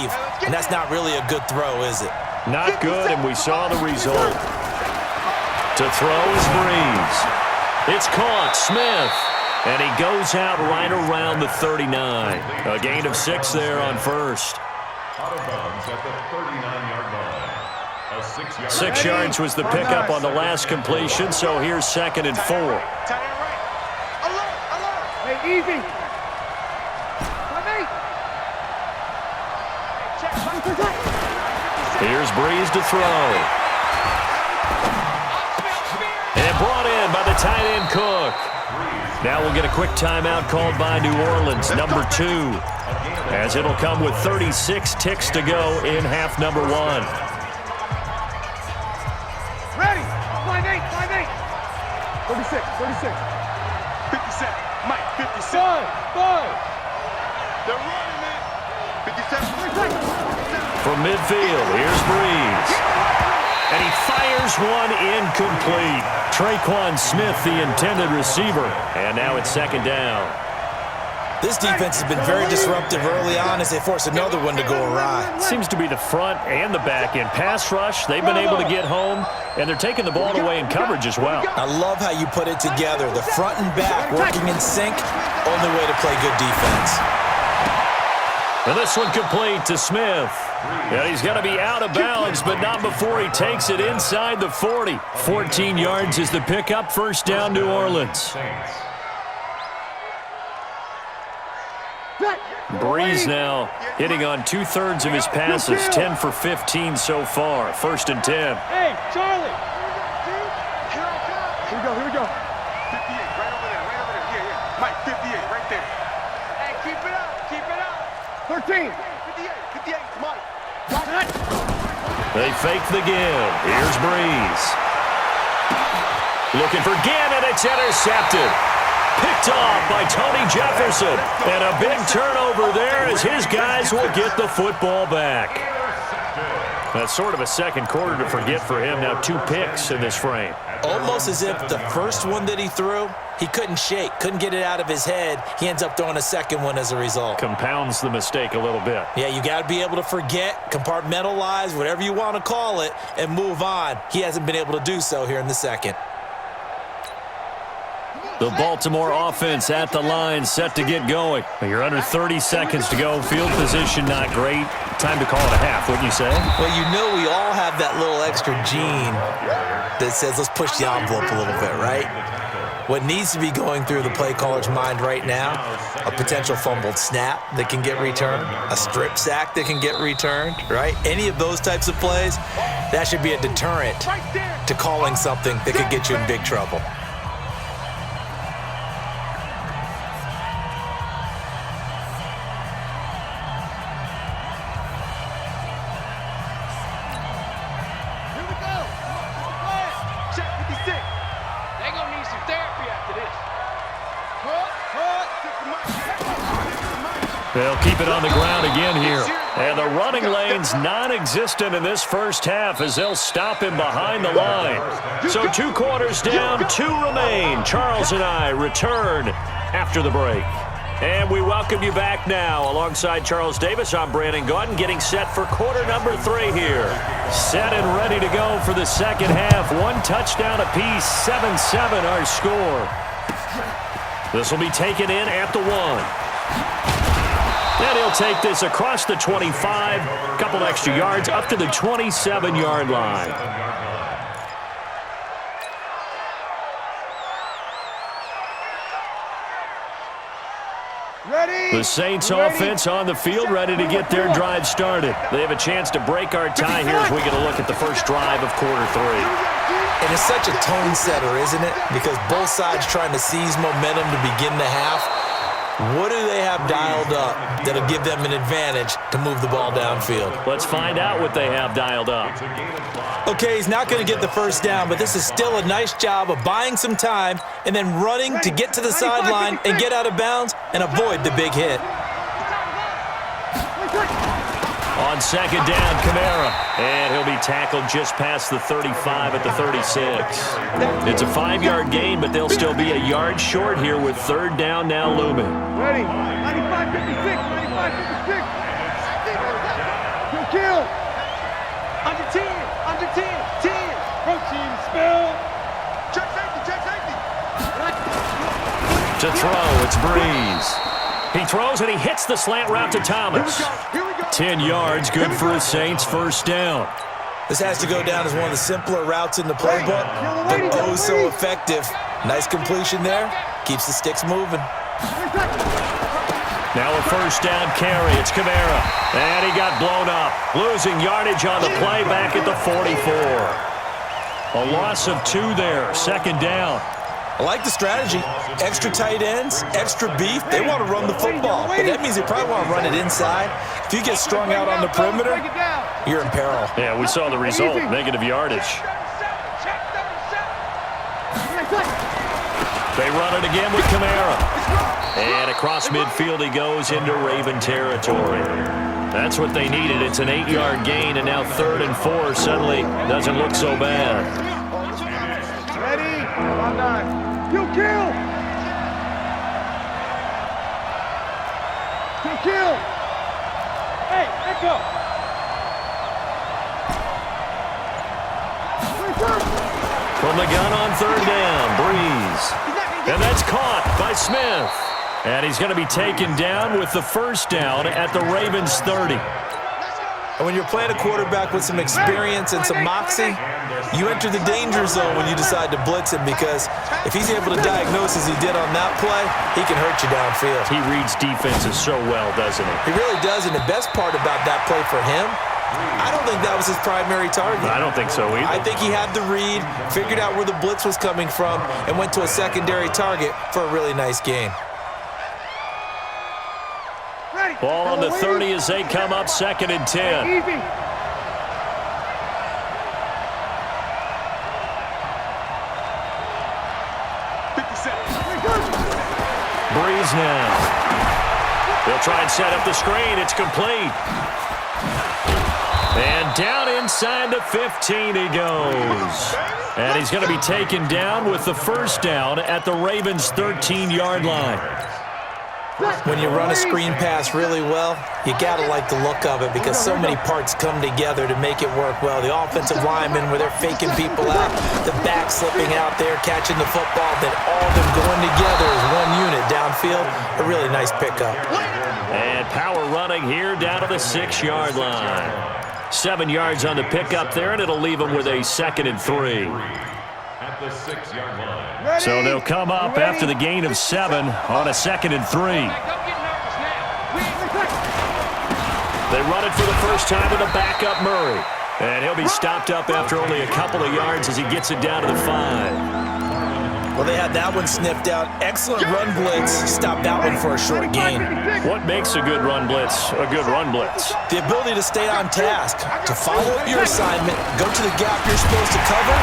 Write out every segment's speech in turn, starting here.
receive, and that's not really a good throw, is it? Not good, and we saw the result. To throw is Breeze. It's caught, Smith. And he goes out right around the 39. A gain of 6 there on first. Out of bounds at the 39-yard line. 6 yards was the pickup on the last completion, so here's 2nd and 4. Hey, easy. Here's Breeze to throw. And brought in by the tight end Cook. Now we'll get a quick timeout called by New Orleans, number 2, as it'll come with 36 ticks to go in half number 1. Ready. 5-8. 36. 57. Mike, 57. 5. They're running, man. 57. From midfield, here's Breeze. And he fires one incomplete. Traquan Smith, the intended receiver. And now it's 2nd down. This defense has been very disruptive early on as they force another one to go awry. Seems to be the front and the back end. Pass rush, they've been able to get home, and they're taking the ball away in coverage as well. I love how you put it together. The front and back working in sync, only way to play good defense. And this one complete to Smith. And he's going to be out of bounds, but not before he takes it inside the 40. 14 yards is the pickup. 1st down, New Orleans. Breeze now hitting on 2/3 of his passes, 10 for 15 so far. 1st and 10. Hey, Charlie. Here we go. 58, right over there. Yeah. Mike, 58, right there. Hey, keep it up. 13. 58, Mike. They fake the give. Here's Breeze. Looking for Ginn, and it's intercepted. Picked off by Tony Jefferson. And a big turnover there as his guys will get the football back. That's sort of a second quarter to forget for him. Now 2 picks in this frame. Almost as if the first one that he threw, he couldn't shake, couldn't get it out of his head. He ends up throwing a second one as a result. Compounds the mistake a little bit. Yeah, you got to be able to forget, compartmentalize, whatever you want to call it, and move on. He hasn't been able to do so here in the second. The Baltimore offense at the line, set to get going. You're under 30 seconds to go. Field position not great. Time to call it a half, wouldn't you say? Well, you know we all have that little extra gene that says let's push the envelope a little bit, right? What needs to be going through the play caller's mind right now, a potential fumbled snap that can get returned, a strip sack that can get returned, right? Any of those types of plays, that should be a deterrent to calling something that could get you in big trouble. They'll keep it on the ground again here. And the running lane's non-existent in this first half as they'll stop him behind the line. So 2 quarters down, 2 remain. Charles and I return after the break. And we welcome you back now. Alongside Charles Davis, I'm Brandon Gautin, getting set for quarter number 3 here. Set and ready to go for the second half. 1 touchdown apiece, 7-7 our score. This will be taken in at the 1. And he'll take this across the 25, a couple extra yards, up to the 27-yard line. The Saints offense on the field, ready to get their drive started. They have a chance to break our tie here as we get a look at the first drive of quarter 3. And it's such a tone setter, isn't it? Because both sides trying to seize momentum to begin the half. What do they have dialed up that'll give them an advantage to move the ball downfield? Let's find out what they have dialed up. Okay, he's not going to get the first down, but this is still a nice job of buying some time and then running to get to the sideline and get out of bounds and avoid the big hit. On second down, Kamara. And he'll be tackled just past the 35 at the 36. It's a 5-yard gain, but they'll still be a yard short here with third down now looming. Ready. 95-56. 95-56. Kill. Under 10. Under 10. 10. Protein spill. Check safety. Check safety. To throw, it's Breeze. He throws and he hits the slant route to Thomas. Here we go. 10 yards, good for the Saints, first down. This has to go down as one of the simpler routes in the playbook, but oh so effective. Nice completion there. Keeps the sticks moving. Now a first down carry. It's Kamara. And he got blown up. Losing yardage on the play back at the 44. A loss of 2 there. Second down. I like the strategy. Extra tight ends, extra beef. They want to run the football, but that means they probably want to run it inside. If you get strung out on the perimeter, you're in peril. Yeah, we saw the result. Negative yardage. They run it again with Kamara. And across midfield he goes into Raven territory. That's what they needed. It's an 8-yard gain, and now 3rd and 4 suddenly doesn't look so bad. Ready? I'm done. You kill. You kill. Hey, let's go. From the gun on 3rd down, Breeze. And that's caught by Smith. And he's going to be taken down with the first down at the Ravens 30. And when you're playing a quarterback with some experience and some moxie, you enter the danger zone when you decide to blitz him, because if he's able to diagnose as he did on that play, he can hurt you downfield. He reads defenses so well, doesn't he? He really does, and the best part about that play for him, I don't think that was his primary target. I don't think so either. I think he had the read, figured out where the blitz was coming from, and went to a secondary target for a really nice gain. Ball on the 30 as they come up 2nd and 10. Easy. Breeze now. They'll try and set up the screen. It's complete. And down inside the 15 he goes. And he's going to be taken down with the first down at the Ravens' 13-yard line. When you run a screen pass really well, you got to like the look of it, because so many parts come together to make it work well. The offensive linemen, where they're faking people out, the back slipping out there, catching the football, then all of them going together as one unit downfield. A really nice pickup. And power running here down to the 6-yard line. 7 yards on the pickup there, and it'll leave them with a 2nd and 3. At the 6-yard line. So they'll come up after the gain of 7 on a 2nd and 3. They run it for the first time with a backup Murray. And he'll be stopped up after only a couple of yards as he gets it down to the 5. Well, they had that one sniffed out. Excellent run blitz. Stopped that one for a short gain. What makes a good run blitz a good run blitz? The ability to stay on task, to follow up your assignment, go to the gap you're supposed to cover,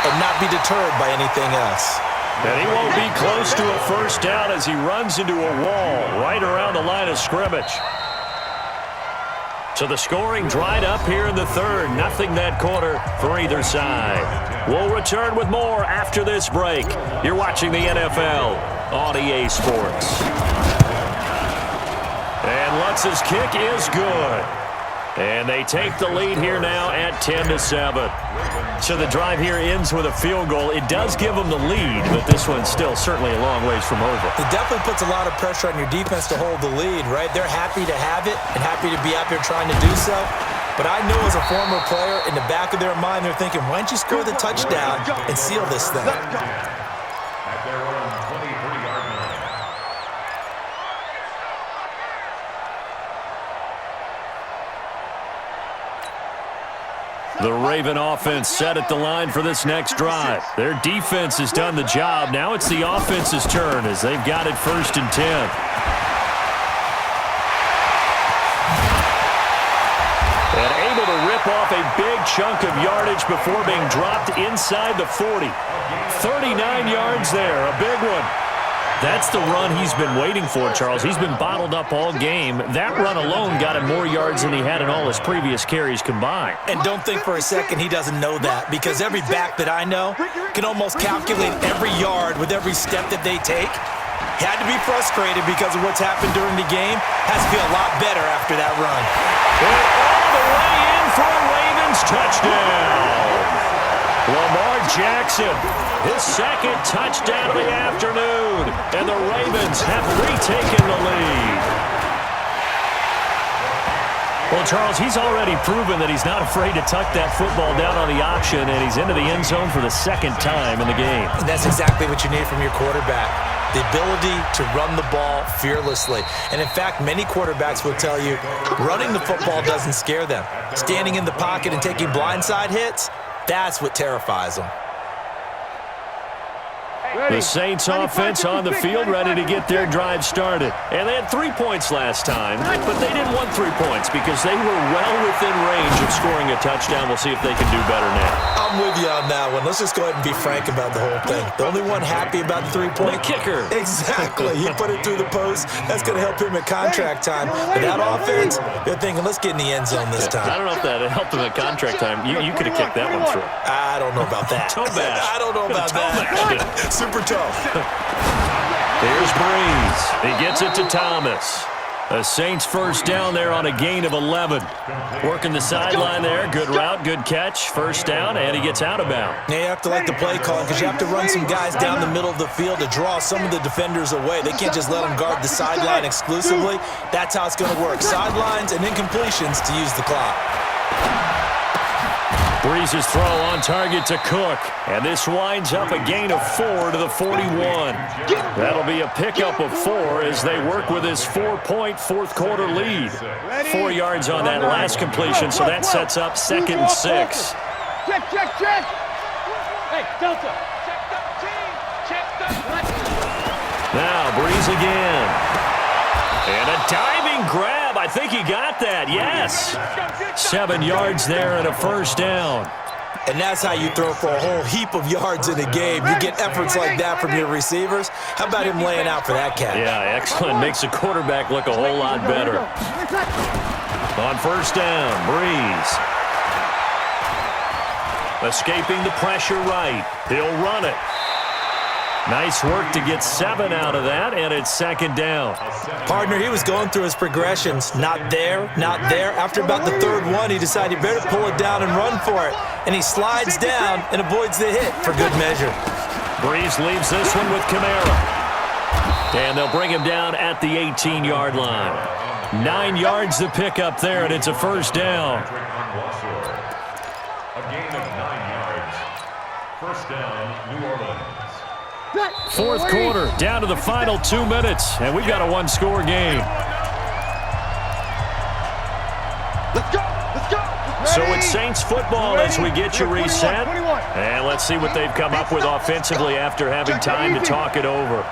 and not be deterred by anything else. And he won't be close to a first down as he runs into a wall right around the line of scrimmage. So the scoring dried up here in the 3rd. Nothing that quarter for either side. We'll return with more after this break. You're watching the NFL on EA Sports. And Lutz's kick is good. And they take the lead here now at 10-7. So the drive here ends with a field goal. It does give them the lead, but this one's still certainly a long ways from over. It definitely puts a lot of pressure on your defense to hold the lead, right? They're happy to have it and happy to be out there trying to do so. But I know as a former player, in the back of their mind, they're thinking, why don't you score the touchdown and seal this thing? At their own 23-yard line. The Raven offense set at the line for this next drive. Their defense has done the job. Now it's the offense's turn as they've got it 1st and 10. And able to rip off a big chunk of yardage before being dropped inside the 40. 39 yards there, a big one. That's the run he's been waiting for, Charles. He's been bottled up all game. That run alone got him more yards than he had in all his previous carries combined. And don't think for a second he doesn't know that, because every back that I know can almost calculate every yard with every step that they take. Had to be frustrated because of what's happened during the game. Has to feel a lot better after that run. And all the way touchdown. Lamar Jackson, his second touchdown of the afternoon, and the Ravens have retaken the lead. Well, Charles, he's already proven that he's not afraid to tuck that football down on the option, and he's into the end zone for the second time in the game. And that's exactly what you need from your quarterback, the ability to run the ball fearlessly. And, in fact, many quarterbacks will tell you running the football doesn't scare them. Standing in the pocket and taking blindside hits, that's what terrifies them. The Saints offense on the field, ready to get their drive started. And they had 3 points last time, but they didn't want 3 points because they were well within range of scoring a touchdown. We'll see if they can do better now. I'm with you on that one. Let's just go ahead and be frank about the whole thing. The only one happy about the 3-point. The kicker. Exactly. He put it through the post. That's going to help him at contract time. But that offense, they're thinking, let's get in the end zone this time. I don't know if that helped him at contract time. You could have kicked that one through. I don't know about that. Toe bash. I don't know about that. Super toe. Here's Breeze. He gets it to Thomas. The Saints first down there on a gain of 11. Working the sideline there. Good route, good catch. First down, and he gets out of bounds. Now you have to like the play call because you have to run some guys down the middle of the field to draw some of the defenders away. They can't just let them guard the sideline exclusively. That's how it's going to work. Sidelines and incompletions to use the clock. Breeze's throw on target to Cook. And this winds up a gain of 4 to the 41. That'll be a pickup of 4 as they work with his 4-point fourth-quarter lead. 4 yards on that last completion, so that sets up 2nd and 6. Check. Hey, Delta. Check the team. Check the Now, Breeze again. And a diving grab. I think he got that, yes. 7 yards there and a first down. And that's how you throw for a whole heap of yards in a game. You get efforts like that from your receivers. How about him laying out for that catch? Yeah, excellent. Makes the quarterback look a whole lot better. On first down, Breeze. Escaping the pressure right. He'll run it. Nice work to get 7 out of that, and it's 2nd down. Partner, he was going through his progressions. Not there, not there. After about the 3rd one, he decided he better pull it down and run for it. And he slides down and avoids the hit for good measure. Breeze leaves this one with Kamara. And they'll bring him down at the 18-yard line. 9 yards to pick up there, and it's a first down. A gain of 9 yards. First down, New Orleans. Fourth quarter, down to the final 2 minutes, and we've got a one-score game. Let's go. So it's Saints football as we get you reset. And let's see what they've come up with offensively after having time to talk it over.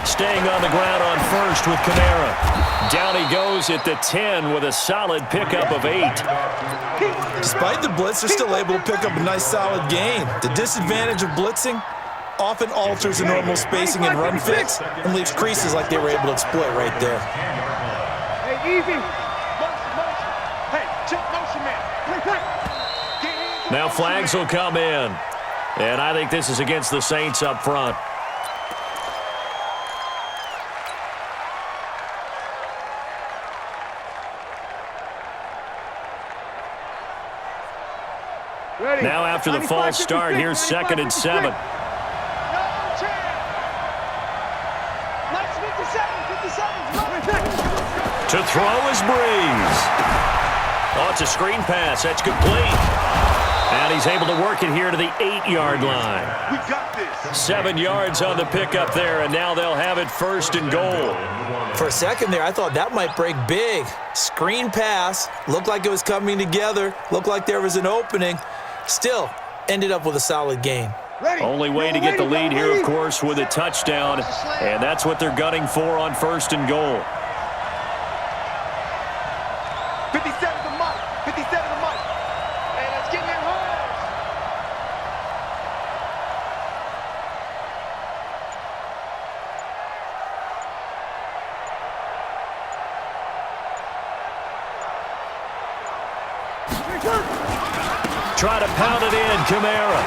Staying on the ground on first with Kamara. Down he goes at the 10 with a solid pickup of 8. Despite the blitz, they're still able to pick up a nice solid gain. The disadvantage of blitzing often alters the normal spacing and run fits and leaves creases like they were able to exploit right there. Hey, easy. Motion. Hey, check motion, man. Now flags will come in. And I think this is against the Saints up front. Ready. Now after the false start, here's 2nd and 7. To throw is Breeze. Oh, it's a screen pass. That's complete. And he's able to work it here to the 8-yard line. We got this. 7 yards on the pickup there, and now they'll have it 1st and goal. For a second there, I thought that might break big. Screen pass. Looked like it was coming together. Looked like there was an opening. Still, ended up with a solid game. Ready. Only way to get the lead here, of course, with a touchdown. And that's what they're gunning for on 1st and goal. 57 to Mike. 57 to Mike. Hey, let's get in there hard. Try to pound it in, Kamara.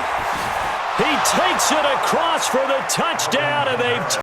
He takes it across for the touchdown, and they've